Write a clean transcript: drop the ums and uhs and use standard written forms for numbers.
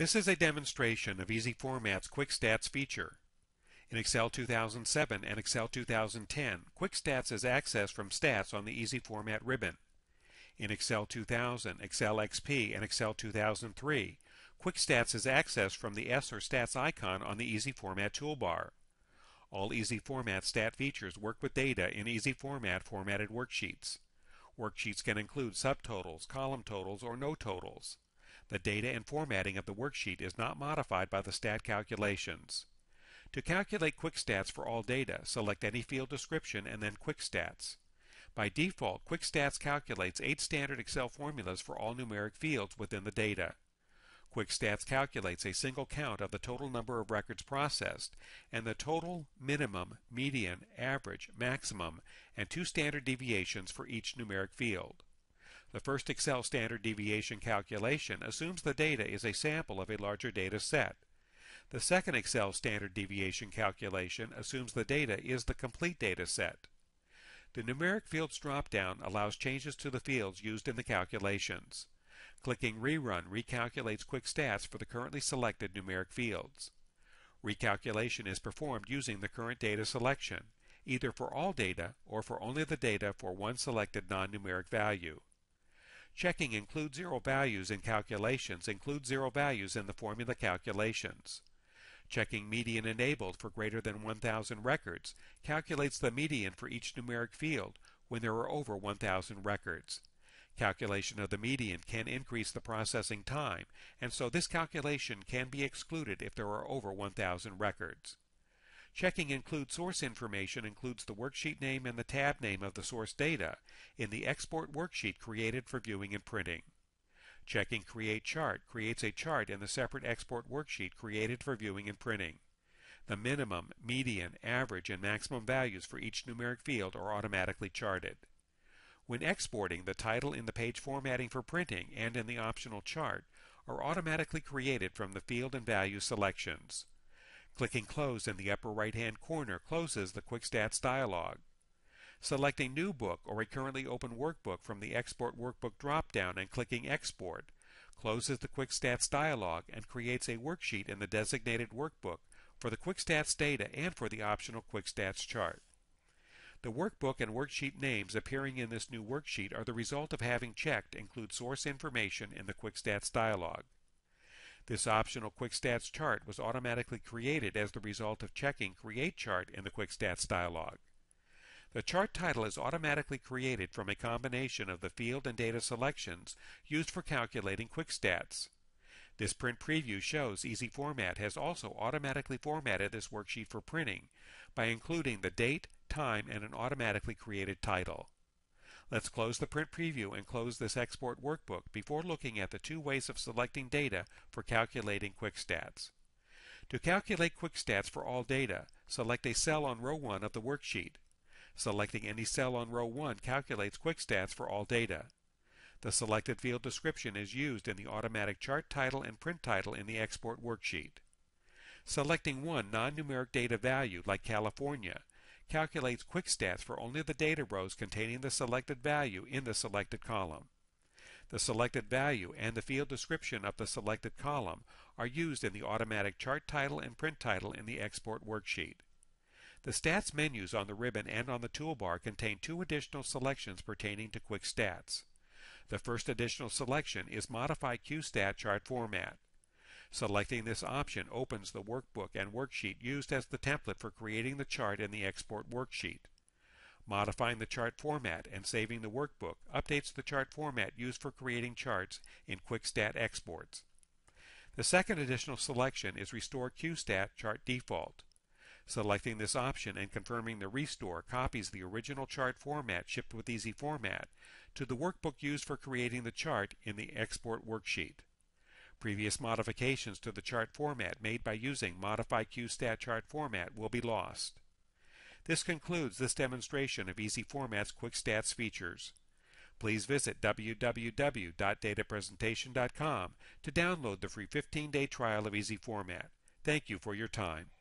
This is a demonstration of Easy Format's Quick Stats feature. In Excel 2007 and Excel 2010, Quick Stats is accessed from Stats on the Easy Format ribbon. In Excel 2000, Excel XP, and Excel 2003, Quick Stats is accessed from the S or Stats icon on the Easy Format toolbar. All Easy Format stat features work with data in Easy Format formatted worksheets. Worksheets can include subtotals, column totals, or no totals. The data and formatting of the worksheet is not modified by the stat calculations. To calculate Quick Stats for all data, select any field description and then Quick Stats. By default, Quick Stats calculates 8 standard Excel formulas for all numeric fields within the data. Quick Stats calculates a single count of the total number of records processed and the total, minimum, median, average, maximum, and 2 standard deviations for each numeric field. The first Excel standard deviation calculation assumes the data is a sample of a larger data set. The second Excel standard deviation calculation assumes the data is the complete data set. The Numeric Fields drop-down allows changes to the fields used in the calculations. Clicking Rerun recalculates Quick Stats for the currently selected numeric fields. Recalculation is performed using the current data selection, either for all data or for only the data for one selected non-numeric value. Checking Include Zero Values in Calculations includes zero values in the formula calculations. Checking Median Enabled for greater than 1,000 records calculates the median for each numeric field when there are over 1,000 records. Calculation of the median can increase the processing time, and so this calculation can be excluded if there are over 1,000 records. Checking Include Source Information includes the worksheet name and the tab name of the source data in the export worksheet created for viewing and printing. Checking Create Chart creates a chart in the separate export worksheet created for viewing and printing. The minimum, median, average, and maximum values for each numeric field are automatically charted. When exporting, the title in the page formatting for printing and in the optional chart are automatically created from the field and value selections. Clicking Close in the upper right-hand corner closes the Quick Stats dialog. Selecting New Book or a currently open workbook from the Export Workbook drop-down and clicking Export closes the Quick Stats dialog and creates a worksheet in the designated workbook for the Quick Stats data and for the optional Quick Stats chart. The workbook and worksheet names appearing in this new worksheet are the result of having checked Include Source Information in the Quick Stats dialog. This optional Quick Stats chart was automatically created as the result of checking Create Chart in the Quick Stats dialog. The chart title is automatically created from a combination of the field and data selections used for calculating Quick Stats. This print preview shows Easy Format has also automatically formatted this worksheet for printing by including the date, time, and an automatically created title. Let's close the print preview and close this export workbook before looking at the 2 ways of selecting data for calculating Quick Stats. To calculate Quick Stats for all data, select a cell on row 1 of the worksheet. Selecting any cell on row 1 calculates Quick Stats for all data. The selected field description is used in the automatic chart title and print title in the export worksheet. Selecting one non-numeric data value, like California, calculates Quick Stats for only the data rows containing the selected value in the selected column. The selected value and the field description of the selected column are used in the automatic chart title and print title in the export worksheet. The Stats menus on the ribbon and on the toolbar contain 2 additional selections pertaining to Quick Stats. The first additional selection is Modify QStat Chart Format. Selecting this option opens the workbook and worksheet used as the template for creating the chart in the export worksheet. Modifying the chart format and saving the workbook updates the chart format used for creating charts in Quick Stat exports. The second additional selection is Restore QStat Chart Default. Selecting this option and confirming the restore copies the original chart format shipped with Easy Format to the workbook used for creating the chart in the export worksheet. Previous modifications to the chart format made by using Modify QStat Chart Format will be lost. This concludes this demonstration of Easy Format's Quick Stats features. Please visit www.datapresentation.com to download the free 15-day trial of Easy Format. Thank you for your time.